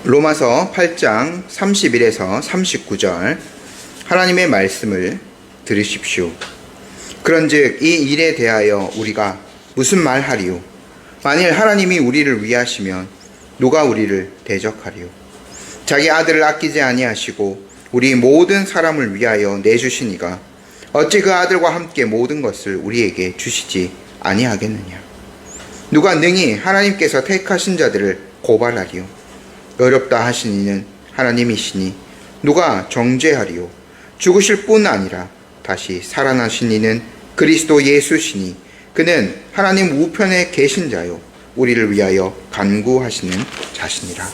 로마서 8장 31에서 39절 하나님의 말씀을 들으십시오. 그런즉 이 일에 대하여 우리가 무슨 말하리요? 만일 하나님이 우리를 위하시면 누가 우리를 대적하리요? 자기 아들을 아끼지 아니하시고 우리 모든 사람을 위하여 내주시니가 어찌 그 아들과 함께 모든 것을 우리에게 주시지 아니하겠느냐? 누가 능히 하나님께서 택하신 자들을 고발하리요? 어렵다 하신 이는 하나님이시니 누가 정죄하리요? 죽으실 뿐 아니라 다시 살아나신 이는 그리스도 예수시니 그는 하나님 우편에 계신 자요 우리를 위하여 간구하시는 자시니라.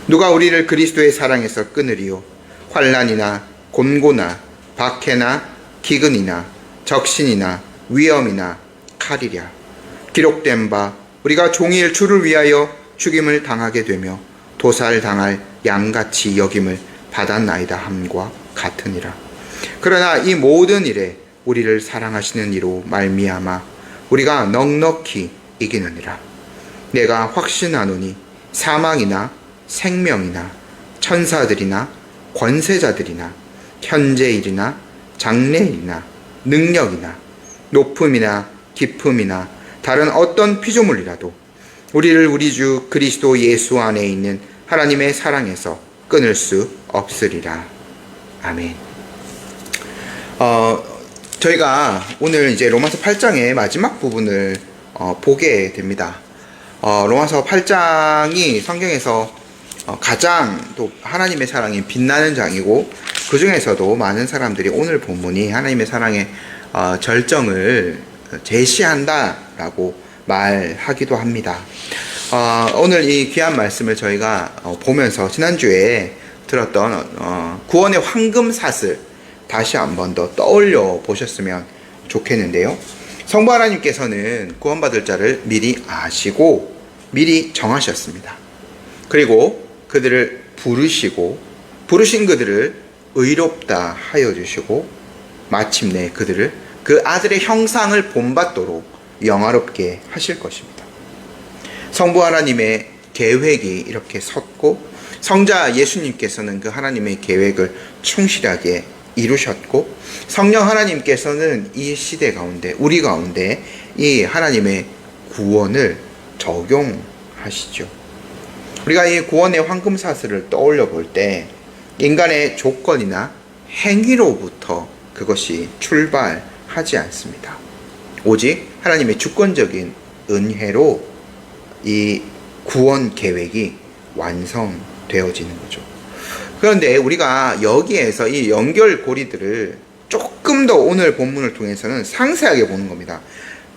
누가 우리를 그리스도의 사랑에서 끊으리요? 환난이나 곤고나 박해나 기근이나 적신이나 위험이나 칼이랴. 기록된 바 우리가 종일 주를 위하여 죽임을 당하게 되며 도살당할 양같이 여김을 받았나이다 함과 같으니라. 그러나 이 모든 일에 우리를 사랑하시는 이로 말미암아 우리가 넉넉히 이기느니라. 내가 확신하노니 사망이나 생명이나 천사들이나 권세자들이나 현재일이나 장래일이나 능력이나 높음이나 깊음이나 다른 어떤 피조물이라도 우리를 우리 주 그리스도 예수 안에 있는 하나님의 사랑에서 끊을 수 없으리라. 아멘. 저희가 오늘 이제 로마서 8장의 마지막 부분을 보게 됩니다. 로마서 8장이 성경에서 가장 또 하나님의 사랑이 빛나는 장이고, 그 중에서도 많은 사람들이 오늘 본문이 하나님의 사랑의 절정을 제시한다라고 말하기도 합니다. 오늘 이 귀한 말씀을 저희가 보면서 지난주에 들었던 구원의 황금사슬 다시 한 번 더 떠올려 보셨으면 좋겠는데요. 성부 하나님께서는 구원받을 자를 미리 아시고 미리 정하셨습니다. 그리고 그들을 부르신 그들을 의롭다 하여 주시고 마침내 그들을 그 아들의 형상을 본받도록 영화롭게 하실 것입니다. 성부 하나님의 계획이 이렇게 섰고 성자 예수님께서는 그 하나님의 계획을 충실하게 이루셨고 성령 하나님께서는 이 시대 가운데 우리 가운데 이 하나님의 구원을 적용하시죠. 우리가 이 구원의 황금사슬을 떠올려 볼 때 인간의 조건이나 행위로부터 그것이 출발하지 않습니다. 오직 하나님의 주권적인 은혜로 이 구원 계획이 완성되어지는 거죠. 그런데 우리가 여기에서 이 연결고리들을 조금 더 오늘 본문을 통해서는 상세하게 보는 겁니다.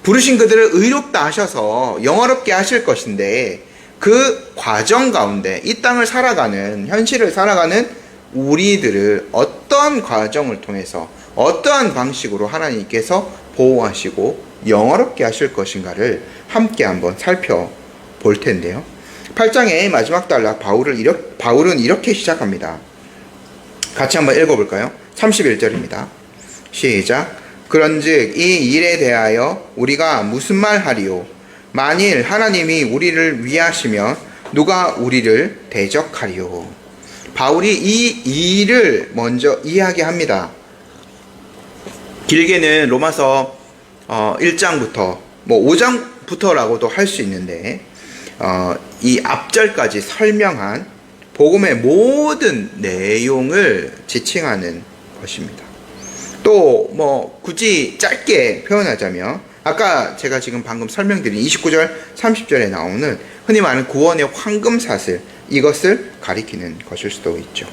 부르신 그들을 의롭다 하셔서 영화롭게 하실 것인데 그 과정 가운데 이 땅을 살아가는, 현실을 살아가는 우리들을 어떠한 과정을 통해서 어떠한 방식으로 하나님께서 보호하시고 영화롭게 하실 것인가를 함께 한번 살펴볼 텐데요. 8장의 마지막 단락 바울은 이렇게 시작합니다. 같이 한번 읽어볼까요? 31절입니다. 시작. 그런즉 이 일에 대하여 우리가 무슨 말하리요? 만일 하나님이 우리를 위하시면 누가 우리를 대적하리요? 바울이 이 일을 먼저 이야기합니다. 길게는 로마서 1장부터 5장부터라고도 할 수 있는데 이 앞절까지 설명한 복음의 모든 내용을 지칭하는 것입니다. 또 굳이 짧게 표현하자면 아까 제가 지금 방금 설명드린 29절 30절에 나오는 흔히 말하는 구원의 황금사슬, 이것을 가리키는 것일 수도 있죠.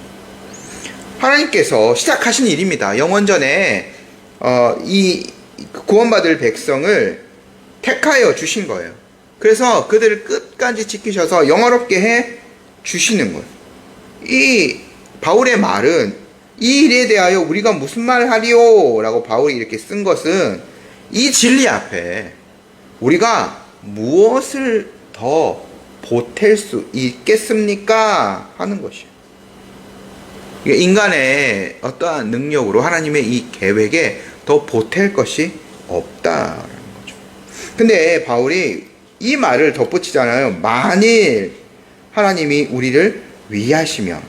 하나님께서 시작하신 일입니다. 영원전에 이 구원받을 백성을 택하여 주신 거예요. 그래서 그들을 끝까지 지키셔서 영화롭게 해 주시는 거예요. 이 바울의 말은 이 일에 대하여 우리가 무슨 말을 하리요? 라고 바울이 이렇게 쓴 것은 이 진리 앞에 우리가 무엇을 더 보탤 수 있겠습니까? 하는 것이에요. 인간의 어떠한 능력으로 하나님의 이 계획에 더 보탤 것이 없다라는 거죠. 근데 바울이 이 말을 덧붙이잖아요. 만일 하나님이 우리를 위하시면.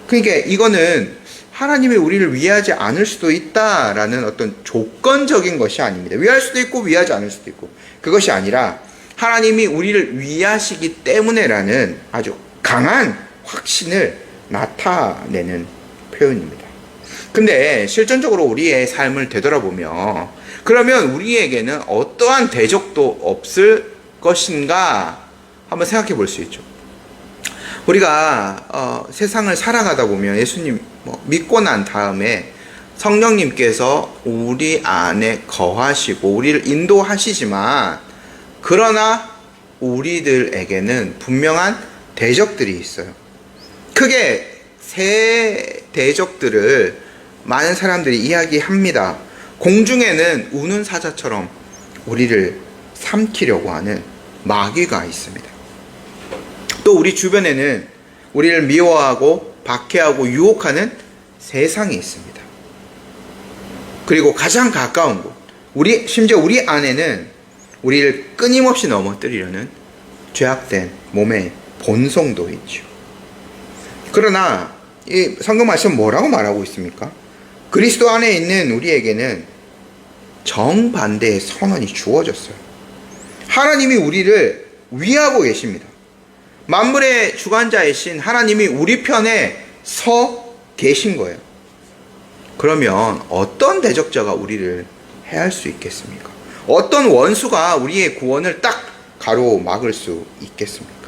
그러니까 이거는 하나님이 우리를 위하지 않을 수도 있다라는 어떤 조건적인 것이 아닙니다. 위할 수도 있고 위하지 않을 수도 있고, 그것이 아니라 하나님이 우리를 위하시기 때문에라는 아주 강한 확신을 나타내는 표현입니다. 근데 실전적으로 우리의 삶을 되돌아보면, 그러면 우리에게는 어떠한 대적도 없을 것인가 한번 생각해 볼 수 있죠. 우리가 세상을 살아가다 보면 예수님 믿고 난 다음에 성령님께서 우리 안에 거하시고 우리를 인도하시지만, 그러나 우리들에게는 분명한 대적들이 있어요. 크게 세 대적들을 많은 사람들이 이야기합니다. 공중에는 우는 사자처럼 우리를 삼키려고 하는 마귀가 있습니다. 또 우리 주변에는 우리를 미워하고 박해하고 유혹하는 세상이 있습니다. 그리고 가장 가까운 곳, 심지어 우리 안에는 우리를 끊임없이 넘어뜨리려는 죄악된 몸의 본성도 있죠. 그러나 이 성경 말씀 뭐라고 말하고 있습니까? 그리스도 안에 있는 우리에게는 정반대의 선언이 주어졌어요. 하나님이 우리를 위하고 계십니다. 만물의 주관자이신 하나님이 우리 편에 서 계신 거예요. 그러면 어떤 대적자가 우리를 해할 수 있겠습니까? 어떤 원수가 우리의 구원을 딱 가로막을 수 있겠습니까?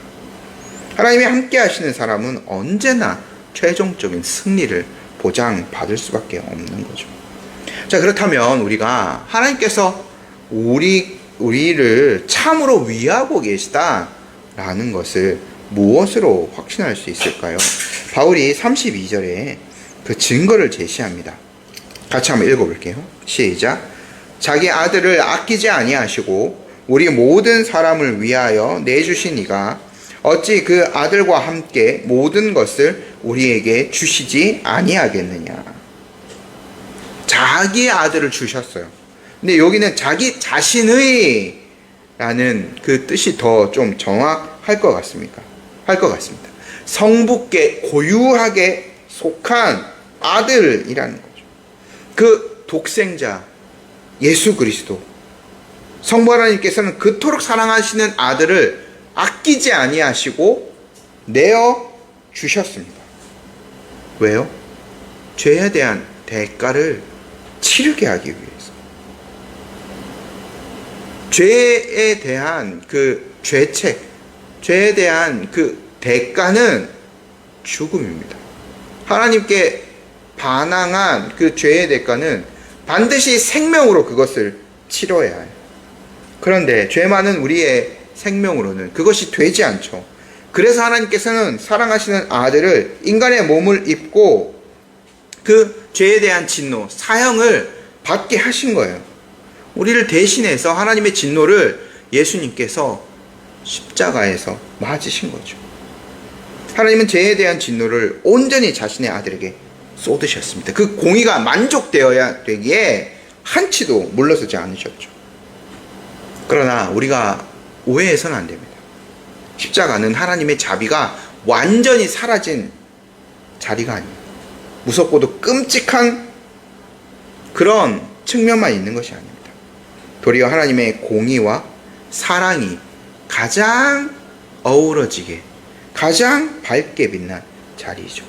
하나님이 함께 하시는 사람은 언제나 최종적인 승리를 보장받을 수밖에 없는 거죠. 자, 그렇다면 우리가 하나님께서 우리를 참으로 위하고 계시다라는 것을 무엇으로 확신할 수 있을까요? 바울이 32절에 그 증거를 제시합니다. 같이 한번 읽어볼게요. 시작. 자기 아들을 아끼지 아니하시고 우리 모든 사람을 위하여 내주신 이가 어찌 그 아들과 함께 모든 것을 우리에게 주시지 아니하겠느냐. 자기 아들을 주셨어요. 근데 여기는 자기 자신의 라는 그 뜻이 더 좀 정확할 것 같습니다. 성부께 고유하게 속한 아들이라는 거죠. 그 독생자 예수 그리스도, 성부 하나님께서는 그토록 사랑하시는 아들을 아끼지 아니하시고 내어 주셨습니다. 왜요? 죄에 대한 대가를 치르게 하기 위해서. 죄에 대한 그 죄책, 죄에 대한 그 대가는 죽음입니다. 하나님께 반항한 그 죄의 대가는 반드시 생명으로 그것을 치러야 해요. 그런데 죄 많은 우리의 생명으로는 그것이 되지 않죠. 그래서 하나님께서는 사랑하시는 아들을 인간의 몸을 입고 그 죄에 대한 진노, 사형을 받게 하신 거예요. 우리를 대신해서 하나님의 진노를 예수님께서 십자가에서 맞으신 거죠. 하나님은 죄에 대한 진노를 온전히 자신의 아들에게 쏟으셨습니다. 그 공의가 만족되어야 되기에 한치도 물러서지 않으셨죠. 그러나 우리가 오해해서는 안 됩니다. 십자가는 하나님의 자비가 완전히 사라진 자리가 아닙니다. 무섭고도 끔찍한 그런 측면만 있는 것이 아닙니다. 도리어 하나님의 공의와 사랑이 가장 어우러지게, 가장 밝게 빛난 자리이죠.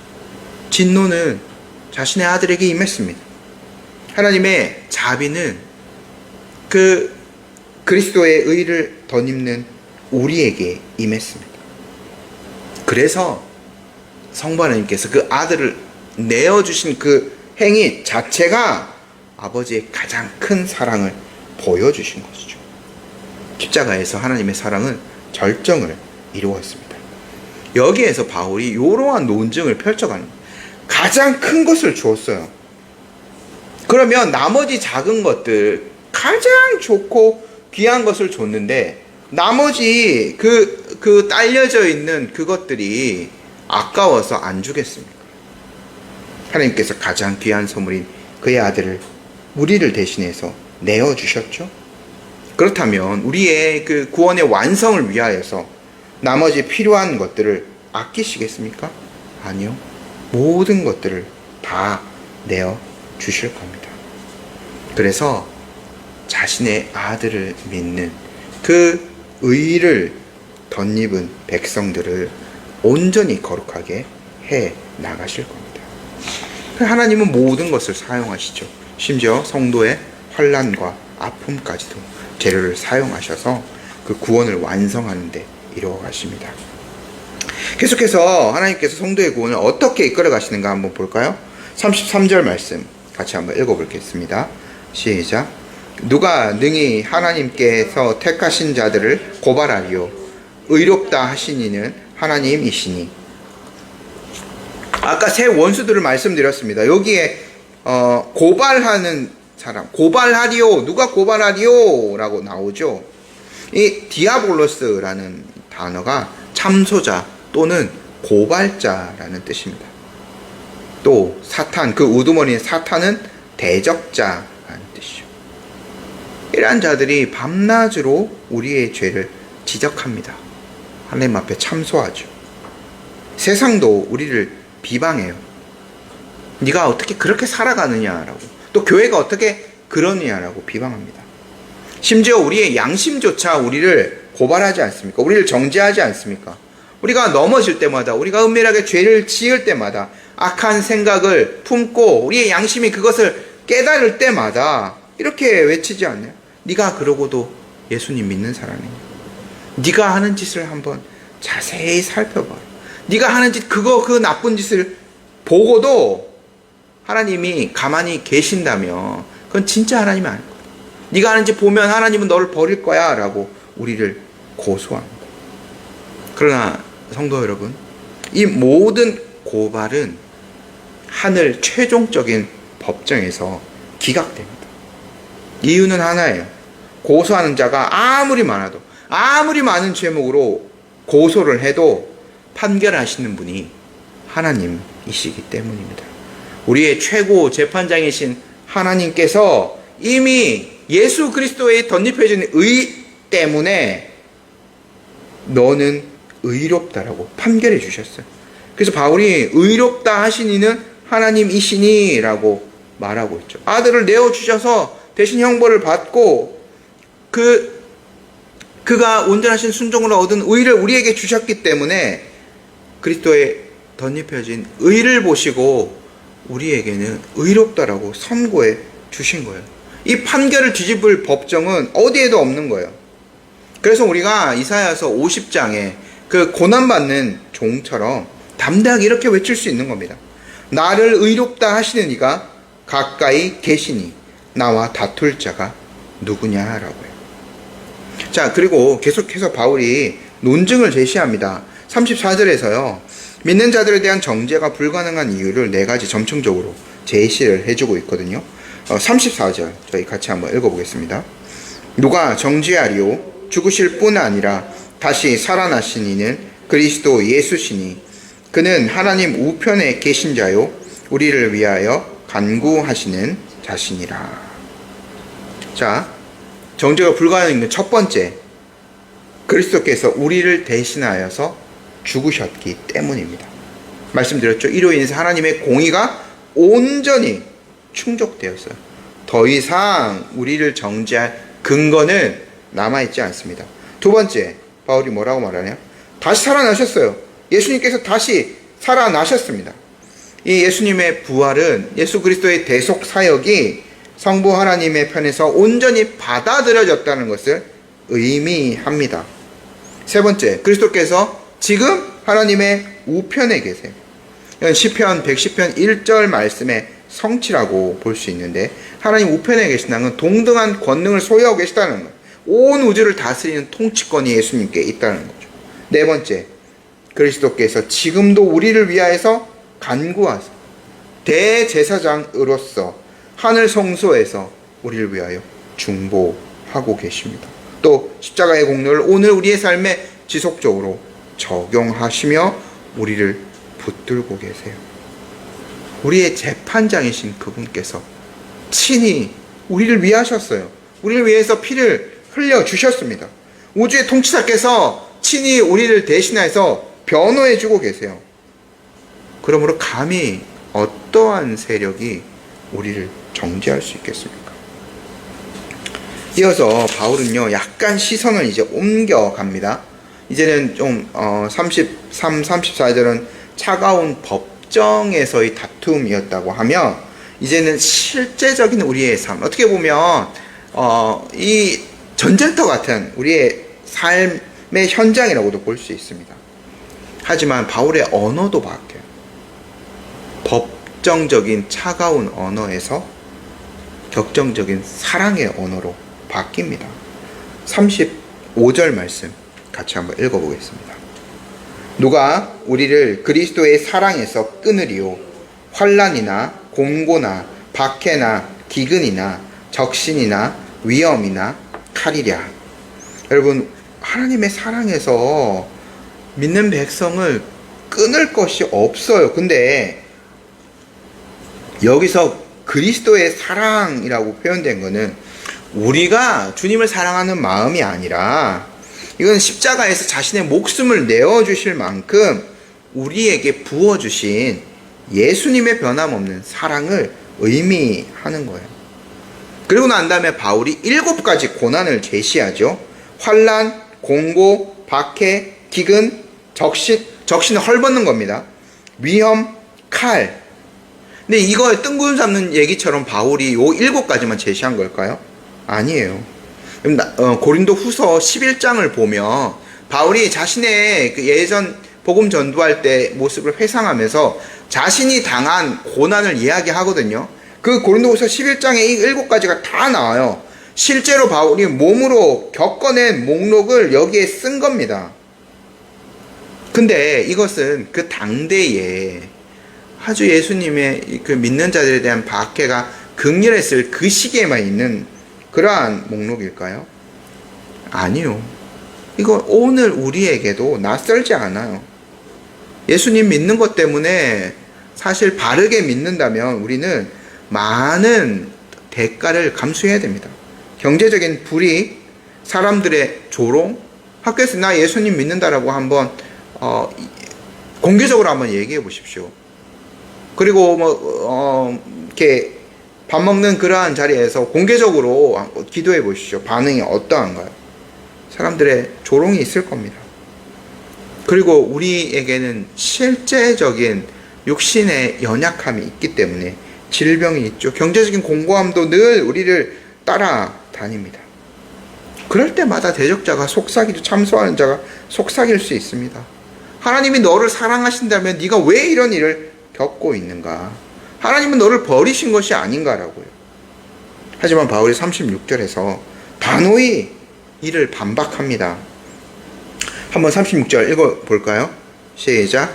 진노는 자신의 아들에게 임했습니다. 하나님의 자비는 그 그리스도의 의를 덧입는 우리에게 임했습니다. 그래서 성부 하나님께서 그 아들을 내어주신 그 행위 자체가 아버지의 가장 큰 사랑을 보여주신 것이죠. 십자가에서 하나님의 사랑은 절정을 이루었습니다. 여기에서 바울이 이러한 논증을 펼쳐가는 거예요. 가장 큰 것을 주었어요. 그러면 나머지 작은 것들, 가장 좋고 귀한 것을 줬는데 나머지 그 딸려져 있는 그것들이 아까워서 안 주겠습니까? 하나님께서 가장 귀한 선물인 그의 아들을 우리를 대신해서 내어주셨죠. 그렇다면 우리의 그 구원의 완성을 위하여서 나머지 필요한 것들을 아끼시겠습니까? 아니요. 모든 것들을 다 내어 주실 겁니다. 그래서 자신의 아들을 믿는 그 의를 덧입은 백성들을 온전히 거룩하게 해 나가실 겁니다. 하나님은 모든 것을 사용하시죠. 심지어 성도의 환난과 아픔까지도 재료를 사용하셔서 그 구원을 완성하는 데 이루어 가십니다. 계속해서 하나님께서 성도의 구원을 어떻게 이끌어 가시는가 한번 볼까요? 33절 말씀 같이 한번 읽어보겠습니다. 시작. 누가 능히 하나님께서 택하신 자들을 고발하리요 의롭다 하시니는 하나님이시니. 아까 세 원수들을 말씀드렸습니다. 여기에 고발하는 사람, 고발하리요, 누가 고발하리요 라고 나오죠. 이 디아볼로스라는 단어가 참소자 또는 고발자라는 뜻입니다. 또 사탄, 그 우두머리인 사탄은 대적자라는 뜻이죠. 이러한 자들이 밤낮으로 우리의 죄를 지적합니다. 하나님 앞에 참소하죠. 세상도 우리를 비방해요. 네가 어떻게 그렇게 살아가느냐라고, 또 교회가 어떻게 그러느냐라고 비방합니다. 심지어 우리의 양심조차 우리를 고발하지 않습니까? 우리를 정죄하지 않습니까? 우리가 넘어질 때마다, 우리가 은밀하게 죄를 지을 때마다, 악한 생각을 품고 우리의 양심이 그것을 깨달을 때마다 이렇게 외치지 않나요? 네가 그러고도 예수님 믿는 사람이냐? 네가 하는 짓을 한번 자세히 살펴봐. 네가 하는 짓, 그 나쁜 짓을 보고도 하나님이 가만히 계신다면 그건 진짜 하나님이 아닐 거야. 네가 하는 짓 보면 하나님은 너를 버릴 거야 라고 우리를 고소합니다. 그러나 성도 여러분, 이 모든 고발은 하늘 최종적인 법정에서 기각됩니다. 이유는 하나예요. 고소하는 자가 아무리 많아도, 아무리 많은 제목으로 고소를 해도 판결하시는 분이 하나님이시기 때문입니다. 우리의 최고 재판장이신 하나님께서 이미 예수 그리스도의 덧입혀진 의 때문에 너는 의롭다라고 판결해 주셨어요. 그래서 바울이 의롭다 하시니는 하나님이시니 라고 말하고 있죠. 아들을 내어주셔서 대신 형벌을 받고 그가 온전하신 순종으로 얻은 의를 우리에게 주셨기 때문에 그리스도의 덧입혀진 의를 보시고 우리에게는 의롭다라고 선고해 주신 거예요. 이 판결을 뒤집을 법정은 어디에도 없는 거예요. 그래서 우리가 이사야서 50장에 그 고난받는 종처럼 담대하게 이렇게 외칠 수 있는 겁니다. 나를 의롭다 하시는 이가 가까이 계시니 나와 다툴 자가 누구냐라고요. 자, 그리고 계속해서 바울이 논증을 제시합니다. 34절에서요. 믿는 자들에 대한 정죄가 불가능한 이유를 4가지 점층적으로 제시를 해주고 있거든요. 34절 저희 같이 한번 읽어보겠습니다. 누가 정죄하리요? 죽으실 뿐 아니라 다시 살아나신 이는 그리스도 예수시니 그는 하나님 우편에 계신 자요 우리를 위하여 간구하시는 자신이라. 자, 정죄가 불가능한 첫 번째, 그리스도께서 우리를 대신하여서 죽으셨기 때문입니다. 말씀드렸죠. 이로 인해서 하나님의 공의가 온전히 충족되었어요. 더 이상 우리를 정죄할 근거는 남아있지 않습니다. 두 번째, 바울이 뭐라고 말하냐? 다시 살아나셨어요. 예수님께서 다시 살아나셨습니다. 이 예수님의 부활은 예수 그리스도의 대속 사역이 성부 하나님의 편에서 온전히 받아들여졌다는 것을 의미합니다. 세 번째, 그리스도께서 지금 하나님의 우편에 계세요. 이건 시편 110편 1절 말씀의 성취라고 볼 수 있는데, 하나님 우편에 계신다는 건 동등한 권능을 소유하고 계시다는 거예요. 온 우주를 다스리는 통치권이 예수님께 있다는 거죠. 네 번째, 그리스도께서 지금도 우리를 위하여서 간구하사 대제사장으로서 하늘 성소에서 우리를 위하여 중보하고 계십니다. 또 십자가의 공로를 오늘 우리의 삶에 지속적으로 적용하시며 우리를 붙들고 계세요. 우리의 재판장이신 그분께서 친히 우리를 위하셨어요. 우리를 위해서 피를 흘려주셨습니다. 우주의 통치자께서 친히 우리를 대신해서 변호해주고 계세요. 그러므로 감히 어떠한 세력이 우리를 정죄할 수 있겠습니까? 이어서 바울은요, 약간 시선을 이제 옮겨갑니다. 이제는 좀 33, 34절은 차가운 법정에서의 다툼이었다고 하면, 이제는 실제적인 우리의 삶, 어떻게 보면 이 전쟁터 같은 우리의 삶의 현장이라고도 볼 수 있습니다. 하지만 바울의 언어도 바뀌어요. 법정적인 차가운 언어에서 격정적인 사랑의 언어로 바뀝니다. 35절 말씀 같이 한번 읽어보겠습니다. 누가 우리를 그리스도의 사랑에서 끊으리요? 환난이나 곤고나 박해나 기근이나 적신이나 위험이나 칼이랴. 여러분, 하나님의 사랑에서 믿는 백성을 끊을 것이 없어요. 근데 여기서 그리스도의 사랑이라고 표현된 것은 우리가 주님을 사랑하는 마음이 아니라, 이건 십자가에서 자신의 목숨을 내어주실 만큼 우리에게 부어주신 예수님의 변함없는 사랑을 의미하는 거예요. 그리고 난 다음에 바울이 7가지 고난을 제시하죠. 환난, 공고, 박해, 기근, 적신을 헐벗는 겁니다. 위험, 칼. 근데 이거 뜬구름 잡는 얘기처럼 바울이 요 7가지만 제시한 걸까요? 아니에요. 고린도 후서 11장을 보면 바울이 자신의 그 예전 복음 전도할 때 모습을 회상하면서 자신이 당한 고난을 이야기하거든요. 그 고린도 후서 11장에 이 7가지가 다 나와요. 실제로 바울이 몸으로 겪어낸 목록을 여기에 쓴 겁니다. 근데 이것은 그 당대에 아주 예수님의 그 믿는 자들에 대한 박해가 극렬했을 그 시기에만 있는 그러한 목록일까요? 아니요. 이거 오늘 우리에게도 낯설지 않아요. 예수님 믿는 것 때문에 사실 바르게 믿는다면 우리는 많은 대가를 감수해야 됩니다. 경제적인 불이익, 사람들의 조롱, 학교에서 나 예수님 믿는다라고 한번 공개적으로 한번 얘기해 보십시오. 그리고 이렇게 밥 먹는 그러한 자리에서 공개적으로 기도해 보십시오. 반응이 어떠한가요? 사람들의 조롱이 있을 겁니다. 그리고 우리에게는 실제적인 육신의 연약함이 있기 때문에 질병이 있죠. 경제적인 공고함도 늘 우리를 따라다닙니다. 그럴 때마다 대적자가 속삭이죠. 참소하는 자가 속삭일 수 있습니다. 하나님이 너를 사랑하신다면 네가 왜 이런 일을 겪고 있는가? 하나님은 너를 버리신 것이 아닌가라고요. 하지만 바울이 36절에서 단호히 이를 반박합니다. 한번 36절 읽어볼까요? 시작.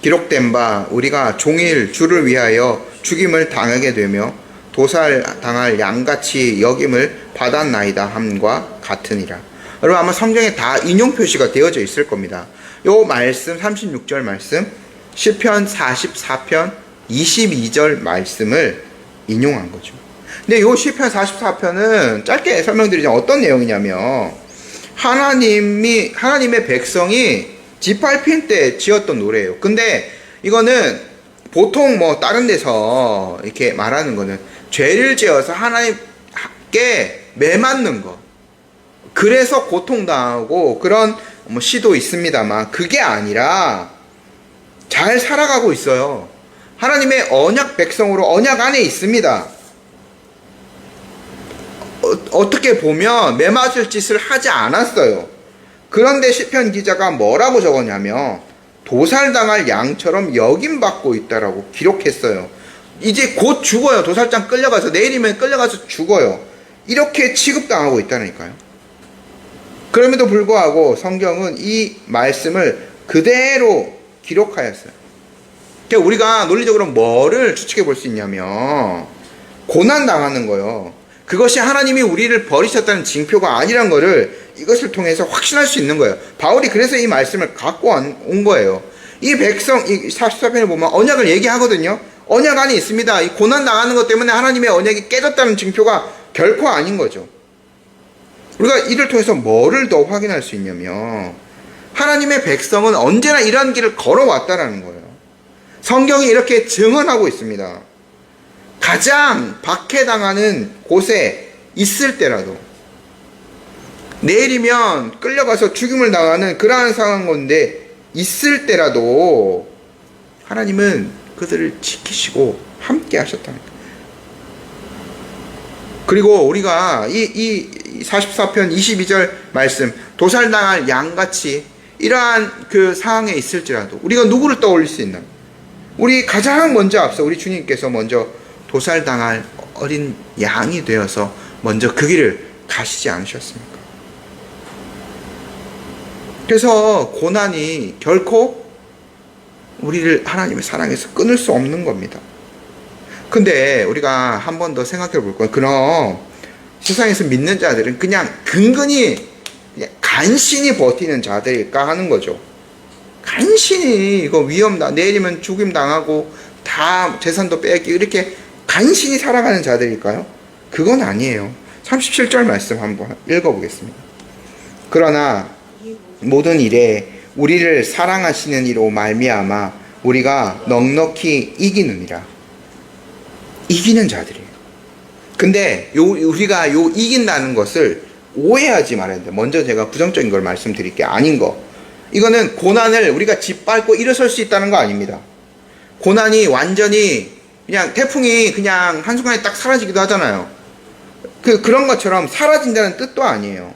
기록된 바 우리가 종일 주를 위하여 죽임을 당하게 되며 도살당할 양같이 여김을 받았나이다 함과 같으니라. 여러분 아마 성경에 다 인용 표시가 되어져 있을 겁니다. 요 말씀 36절 말씀 시편 44편 22절 말씀을 인용한 거죠. 근데 요 시편 44편은 짧게 설명드리자면 어떤 내용이냐면 하나님의 백성이 지팔핀 때 지었던 노래예요. 근데 이거는 보통 다른 데서 이렇게 말하는 거는 죄를 지어서 하나님께 매맞는 거. 그래서 고통당하고 그런 시도 있습니다만 그게 아니라 잘 살아가고 있어요. 하나님의 언약 백성으로 언약 안에 있습니다. 어떻게 보면 매맞을 짓을 하지 않았어요. 그런데 시편 기자가 뭐라고 적었냐면 도살당할 양처럼 여김받고 있다라고 기록했어요. 이제 곧 죽어요. 도살장 끌려가서 내일이면 끌려가서 죽어요. 이렇게 취급당하고 있다니까요. 그럼에도 불구하고 성경은 이 말씀을 그대로 기록하였어요. 그러니까 우리가 논리적으로 뭐를 추측해 볼 수 있냐면 고난당하는 거요. 그것이 하나님이 우리를 버리셨다는 징표가 아니란 거를 이것을 통해서 확신할 수 있는 거예요. 바울이 그래서 이 말씀을 갖고 온 거예요. 이 백성, 이 44편에 보면 언약을 얘기하거든요. 언약 안에 있습니다. 이 고난 당하는 것 때문에 하나님의 언약이 깨졌다는 징표가 결코 아닌 거죠. 우리가 이를 통해서 뭐를 더 확인할 수 있냐면 하나님의 백성은 언제나 이런 길을 걸어왔다라는 거예요. 성경이 이렇게 증언하고 있습니다. 가장 박해당하는 곳에 있을 때라도, 내일이면 끌려가서 죽임을 당하는 그러한 상황 건데 있을 때라도 하나님은 그들을 지키시고 함께 하셨다는 거예요. 그리고 우리가 이 44편 22절 말씀, 도살당할 양같이 이러한 그 상황에 있을지라도 우리가 누구를 떠올릴 수 있나? 우리 가장 먼저 앞서 우리 주님께서 먼저 도살당할 어린 양이 되어서 먼저 그 길을 가시지 않으셨습니까? 그래서 고난이 결코 우리를 하나님의 사랑에서 끊을 수 없는 겁니다. 근데 우리가 한 번 더 생각해 볼 거예요. 그럼 세상에서 믿는 자들은 그냥 근근히 그냥 간신히 버티는 자들일까 하는 거죠. 간신히 이거 위험다, 내일이면 죽임 당하고 다 재산도 빼앗기고 이렇게 간신히 살아가는 자들일까요? 그건 아니에요. 37절 말씀 한번 읽어보겠습니다. 그러나 모든 일에 우리를 사랑하시는 이로 말미암아 우리가 넉넉히 이기느니라. 이기는 자들이에요. 근데 우리가 이긴다는 것을 오해하지 말아야 돼요. 먼저 제가 부정적인 걸 말씀드릴게요. 아닌 거. 이거는 고난을 우리가 짓밟고 일어설 수 있다는 거 아닙니다. 고난이 완전히 그냥 태풍이 그냥 한순간에 딱 사라지기도 하잖아요. 그런 것처럼 사라진다는 뜻도 아니에요.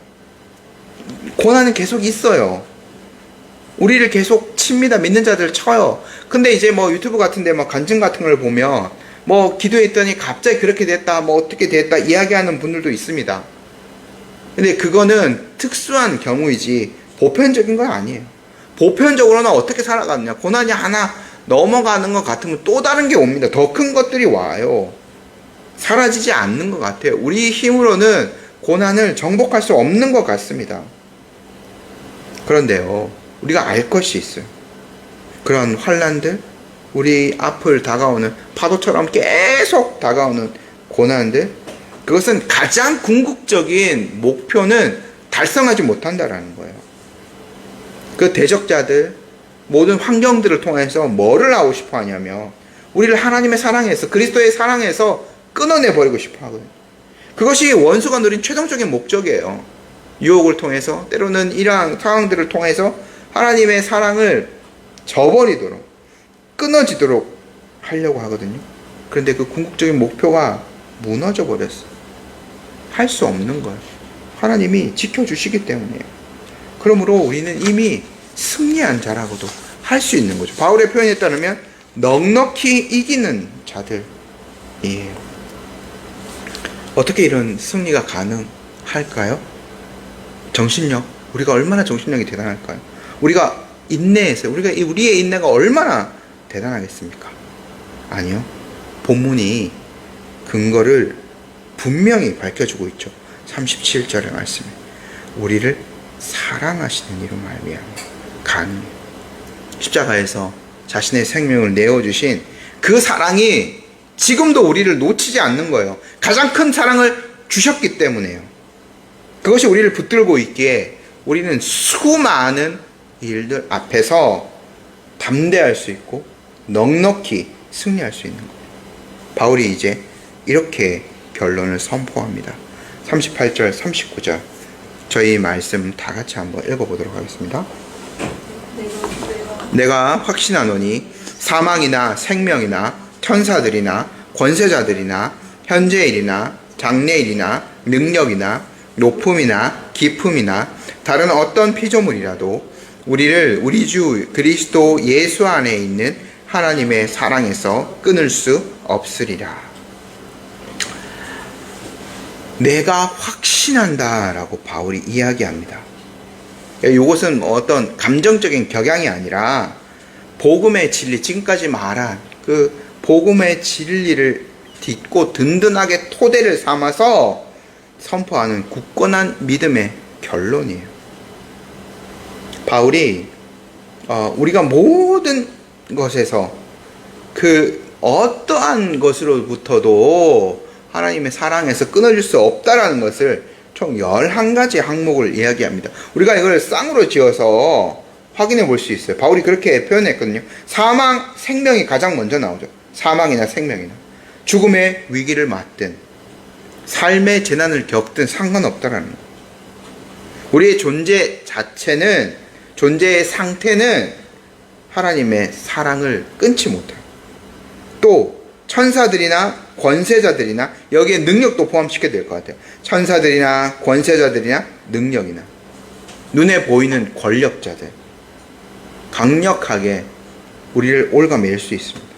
고난은 계속 있어요. 우리를 계속 칩니다. 믿는 자들을 쳐요. 근데 이제 뭐 유튜브 같은데 뭐 간증 같은 걸 보면 뭐 기도했더니 갑자기 그렇게 됐다, 뭐 어떻게 됐다 이야기하는 분들도 있습니다. 근데 그거는 특수한 경우이지 보편적인 건 아니에요. 보편적으로는 어떻게 살아가느냐, 고난이 하나 넘어가는 것 같으면 또 다른 게 옵니다. 더 큰 것들이 와요. 사라지지 않는 것 같아요. 우리 힘으로는 고난을 정복할 수 없는 것 같습니다. 그런데요, 우리가 알 것이 있어요. 그런 환난들, 우리 앞을 다가오는 파도처럼 계속 다가오는 고난들, 그것은 가장 궁극적인 목표는 달성하지 못한다라는 거예요. 그 대적자들, 모든 환경들을 통해서 뭐를 하고 싶어 하냐면 우리를 하나님의 사랑에서, 그리스도의 사랑에서 끊어내버리고 싶어 하거든요. 그것이 원수가 누린 최종적인 목적이에요. 유혹을 통해서, 때로는 이러한 상황들을 통해서 하나님의 사랑을 저버리도록, 끊어지도록 하려고 하거든요. 그런데 그 궁극적인 목표가 무너져 버렸어요. 할 수 없는 거예요. 하나님이 지켜주시기 때문이에요. 그러므로 우리는 이미 승리한 자라고도 할 수 있는 거죠. 바울의 표현에 따르면 넉넉히 이기는 자들이에요. 어떻게 이런 승리가 가능할까요? 정신력, 우리가 얼마나 정신력이 대단할까요? 우리가 인내해서, 우리의 인내가 얼마나 대단하겠습니까? 아니요. 본문이 근거를 분명히 밝혀주고 있죠. 37절의 말씀에 우리를 사랑하시는 이로 말미암아 가능해요. 십자가에서 자신의 생명을 내어주신 그 사랑이 지금도 우리를 놓치지 않는 거예요. 가장 큰 사랑을 주셨기 때문에요. 그것이 우리를 붙들고 있기에 우리는 수많은 일들 앞에서 담대할 수 있고 넉넉히 승리할 수 있는 거예요. 바울이 이제 이렇게 결론을 선포합니다. 38절, 39절 저희 말씀 다 같이 한번 읽어보도록 하겠습니다. 내가 확신하노니 사망이나 생명이나 천사들이나 권세자들이나 현재일이나 장래일이나 능력이나 높음이나 깊음이나 다른 어떤 피조물이라도 우리를 우리 주 그리스도 예수 안에 있는 하나님의 사랑에서 끊을 수 없으리라. 내가 확신한다 라고 바울이 이야기합니다. 이것은 어떤 감정적인 격양이 아니라 복음의 진리, 지금까지 말한 그 복음의 진리를 딛고 든든하게 토대를 삼아서 선포하는 굳건한 믿음의 결론이에요. 바울이 우리가 모든 것에서 그 어떠한 것으로부터도 하나님의 사랑에서 끊어질 수 없다라는 것을 총 11가지 항목을 이야기합니다. 우리가 이걸 쌍으로 지어서 확인해 볼 수 있어요. 바울이 그렇게 표현했거든요. 사망, 생명이 가장 먼저 나오죠. 사망이나 생명이나. 죽음의 위기를 맞든 삶의 재난을 겪든 상관없다라는 거예요. 우리의 존재 자체는, 존재의 상태는 하나님의 사랑을 끊지 못해요. 또 천사들이나 권세자들이나, 여기에 능력도 포함시켜야 될 것 같아요. 천사들이나 권세자들이나 능력이나 눈에 보이는 권력자들, 강력하게 우리를 올가매일 수 있습니다.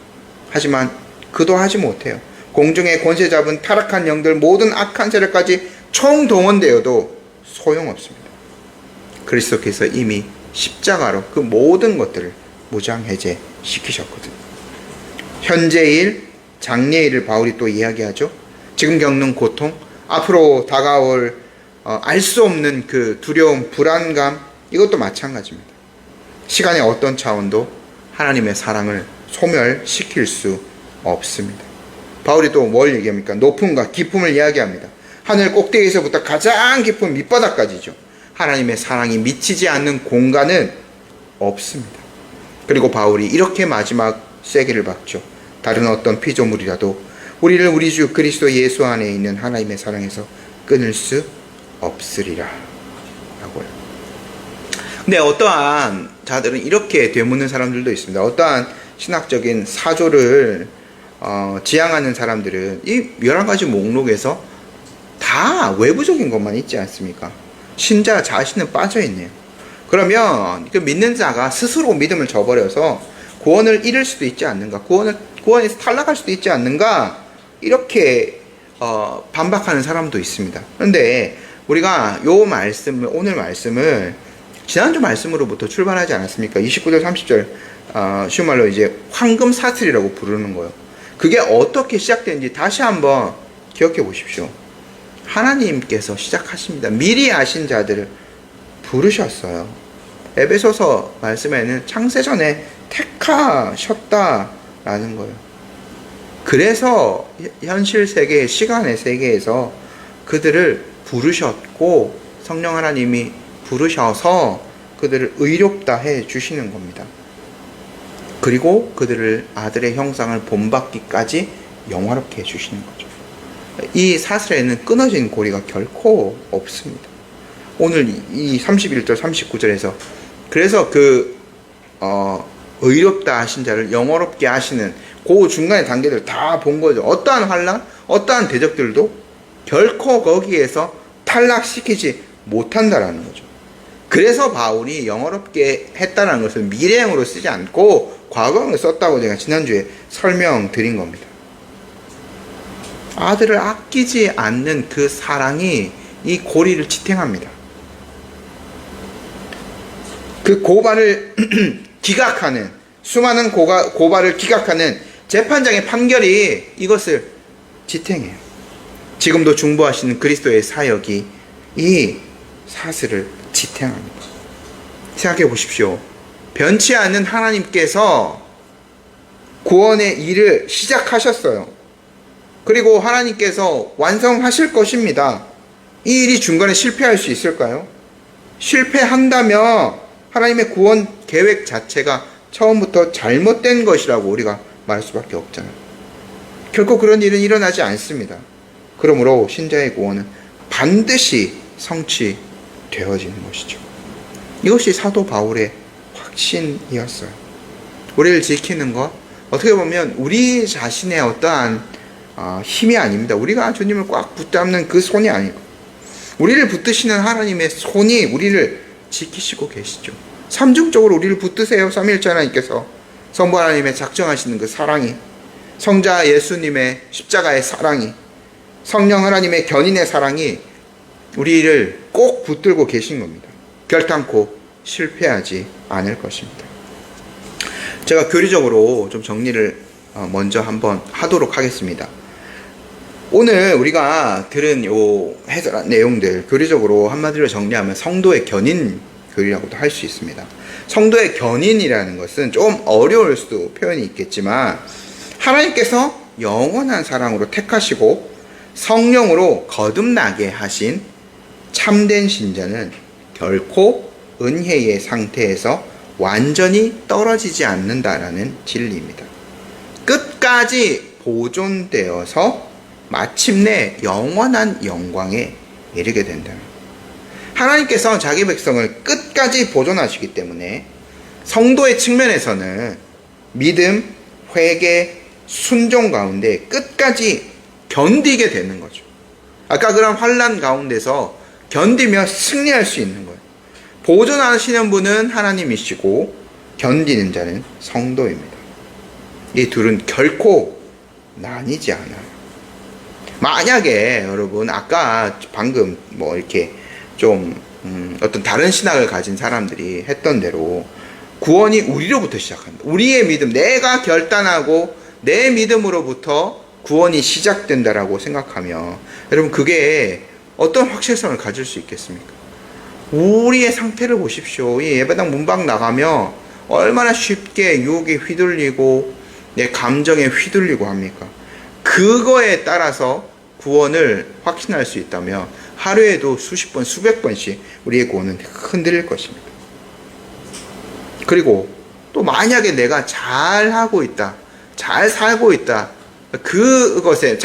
하지만 그도 하지 못해요. 공중의 권세 잡은 타락한 영들, 모든 악한 세력까지 총동원되어도 소용없습니다. 그리스도께서 이미 십자가로 그 모든 것들을 무장해제 시키셨거든요. 현재일, 장래일을 바울이 또 이야기하죠. 지금 겪는 고통, 앞으로 다가올 알 수 없는 그 두려움, 불안감, 이것도 마찬가지입니다. 시간의 어떤 차원도 하나님의 사랑을 소멸시킬 수 없습니다. 바울이 또 뭘 얘기합니까? 높음과 깊음을 이야기합니다. 하늘 꼭대기에서부터 가장 깊은 밑바닥까지죠. 하나님의 사랑이 미치지 않는 공간은 없습니다. 그리고 바울이 이렇게 마지막 쐐기를 박죠. 다른 어떤 피조물이라도 우리를 우리 주 그리스도 예수 안에 있는 하나님의 사랑에서 끊을 수 없으리라 라고요. 근데 어떠한 자들은 이렇게 되묻는 사람들도 있습니다. 어떠한 신학적인 사조를 지향하는 사람들은 이 11가지 목록에서 다 외부적인 것만 있지 않습니까? 신자 자신은 빠져있네요. 그러면 그 믿는 자가 스스로 믿음을 저버려서 구원을 잃을 수도 있지 않는가, 구원에서 탈락할 수도 있지 않는가, 이렇게 반박하는 사람도 있습니다. 그런데 우리가 오늘 말씀을 지난주 말씀으로부터 출발하지 않았습니까? 29절 30절 쉬운 말로 이제 황금 사슬이라고 부르는 거예요. 그게 어떻게 시작되는지 다시 한번 기억해 보십시오. 하나님께서 시작하십니다. 미리 아신 자들을 부르셨어요. 에베소서 말씀에는 창세전에 택하셨다라는 거예요. 그래서 현실 세계, 시간의 세계에서 그들을 부르셨고, 성령 하나님이 부르셔서 그들을 의롭다 해 주시는 겁니다. 그리고 그들을 아들의 형상을 본받기까지 영화롭게 해 주시는 거죠. 이 사슬에는 끊어진 고리가 결코 없습니다. 오늘 이 31절 39절에서 그래서 의롭다 하신 자를 영화롭게 하시는 그 중간의 단계들 다 본 거죠. 어떠한 환난, 어떠한 대적들도 결코 거기에서 탈락시키지 못한다라는 거죠. 그래서 바울이 영어롭게 했다는 것을 미래형으로 쓰지 않고 과거형으로 썼다고 제가 지난주에 설명드린 겁니다. 아들을 아끼지 않는 그 사랑이 이 고리를 지탱합니다. 그 고발을 기각하는, 수많은 고발을 기각하는 재판장의 판결이 이것을 지탱해요. 지금도 중보하시는 그리스도의 사역이 이 사슬을 지탱합니다. 생각해 보십시오. 변치 않는 하나님께서 구원의 일을 시작하셨어요. 그리고 하나님께서 완성하실 것입니다. 이 일이 중간에 실패할 수 있을까요? 실패한다면 하나님의 구원 계획 자체가 처음부터 잘못된 것이라고 우리가 말할 수밖에 없잖아요. 결코 그런 일은 일어나지 않습니다. 그러므로 신자의 구원은 반드시 성취되어지는 것이죠. 이것이 사도 바울의 확신이었어요. 우리를 지키는 것, 어떻게 보면 우리 자신의 어떠한 힘이 아닙니다. 우리가 주님을 꽉 붙잡는 그 손이 아니고 우리를 붙드시는 하나님의 손이 우리를 지키시고 계시죠. 삼중적으로 우리를 붙드세요. 삼위일체 하나님께서 성부 하나님의 작정하시는 그 사랑이, 성자 예수님의 십자가의 사랑이, 성령 하나님의 견인의 사랑이 우리를 꼭 붙들고 계신 겁니다. 결단코 실패하지 않을 것입니다. 제가 교리적으로 좀 정리를 먼저 한번 하도록 하겠습니다. 오늘 우리가 들은 요 해설한 내용들 교리적으로 한마디로 정리하면 성도의 견인 교리라고도 할 수 있습니다. 성도의 견인이라는 것은 좀 어려울 수도 표현이 있겠지만 하나님께서 영원한 사랑으로 택하시고 성령으로 거듭나게 하신 참된 신자는 결코 은혜의 상태에서 완전히 떨어지지 않는다라는 진리입니다. 끝까지 보존되어서 마침내 영원한 영광에 이르게 된다. 하나님께서 자기 백성을 끝까지 보존하시기 때문에 성도의 측면에서는 믿음, 회개, 순종 가운데 끝까지 견디게 되는 거죠. 아까 그런 환난 가운데서 견디며 승리할 수 있는 거예요. 보존하시는 분은 하나님이시고 견디는 자는 성도입니다. 이 둘은 결코 나뉘지 않아요. 만약에 여러분 아까 방금 뭐 이렇게 좀 어떤 다른 신학을 가진 사람들이 했던 대로 구원이 우리로부터 시작한다. 우리의 믿음, 내가 결단하고 내 믿음으로부터 구원이 시작된다라고 생각하면 여러분 그게 어떤 확실성을 가질 수 있겠습니까? 우리의 상태를 보십시오. 이 예배당 문밖 나가면 얼마나 쉽게 유혹에 휘둘리고 내 감정에 휘둘리고 합니까? 그거에 따라서 구원을 확신할 수 있다면 하루에도 수십 번, 수백 번씩 우리의 구원은 흔들릴 것입니다. 그리고 또 만약에 내가 잘하고 있다, 잘 살고 있다, 그것에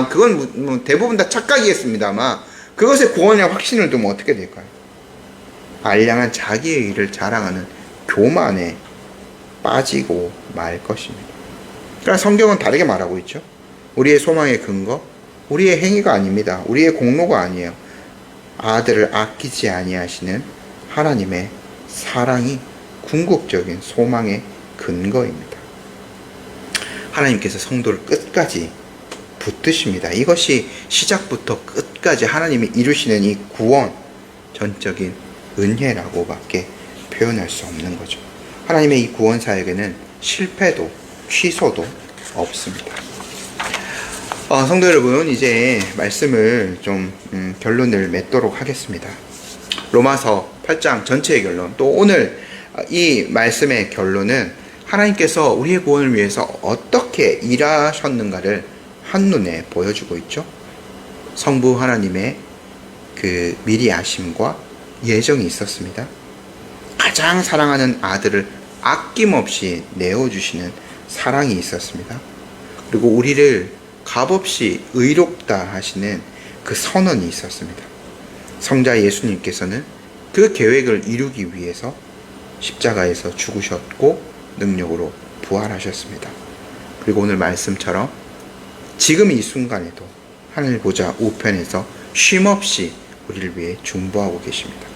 그건 뭐 대부분 다 착각이겠습니다만 그것에 구원의 확신을 두면 어떻게 될까요? 알량한 자기의 일을 자랑하는 교만에 빠지고 말 것입니다. 그러나 성경은 다르게 말하고 있죠. 우리의 소망의 근거, 우리의 행위가 아닙니다. 우리의 공로가 아니에요. 아들을 아끼지 아니하시는 하나님의 사랑이 궁극적인 소망의 근거입니다. 하나님께서 성도를 끝까지 붙드십니다. 이것이 시작부터 끝까지 하나님이 이루시는 이 구원, 전적인 은혜라고밖에 표현할 수 없는 거죠. 하나님의 이 구원 사역에는 실패도 취소도 없습니다. 성도 여러분, 이제 말씀을 좀 결론을 맺도록 하겠습니다. 로마서 8장 전체의 결론, 또 오늘 이 말씀의 결론은 하나님께서 우리의 구원을 위해서 어떻게 일하셨는가를 한눈에 보여주고 있죠. 성부 하나님의 그 미리 아심과 예정이 있었습니다. 가장 사랑하는 아들을 아낌없이 내어주시는 사랑이 있었습니다. 그리고 우리를 값없이 의롭다 하시는 그 선언이 있었습니다. 성자 예수님께서는 그 계획을 이루기 위해서 십자가에서 죽으셨고 능력으로 부활하셨습니다. 그리고 오늘 말씀처럼 지금 이 순간에도 하늘 보좌 우편에서 쉼없이 우리를 위해 중보하고 계십니다.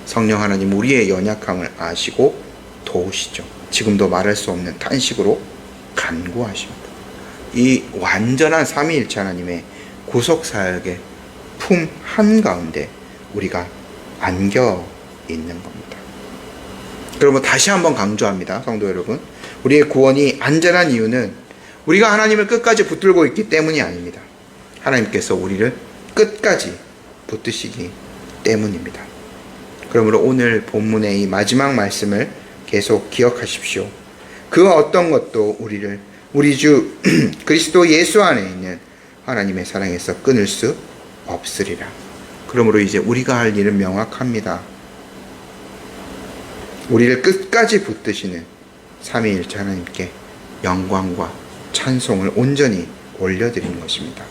성령 하나님 우리의 연약함을 아시고 도우시죠. 지금도 말할 수 없는 탄식으로 간구하십니다. 이 완전한 삼위일체 하나님의 구속사역의 품 한가운데 우리가 안겨 있는 겁니다. 그러면 다시 한번 강조합니다. 성도 여러분, 우리의 구원이 안전한 이유는 우리가 하나님을 끝까지 붙들고 있기 때문이 아닙니다. 하나님께서 우리를 끝까지 붙드시기 때문입니다. 그러므로 오늘 본문의 이 마지막 말씀을 계속 기억하십시오. 그 어떤 것도 우리를 우리 주 그리스도 예수 안에 있는 하나님의 사랑에서 끊을 수 없으리라. 그러므로 이제 우리가 할 일은 명확합니다. 우리를 끝까지 붙드시는 삼위일체 하나님께 영광과 찬송을 온전히 올려드리는 것입니다.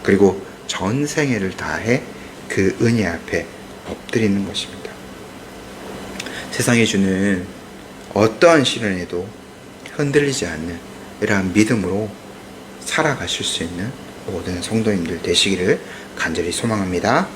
그리고 전생애를 다해 그 은혜 앞에 엎드리는 것입니다. 세상에 주는 어떠한 시련에도 흔들리지 않는 이러한 믿음으로 살아가실 수 있는 모든 성도님들 되시기를 간절히 소망합니다.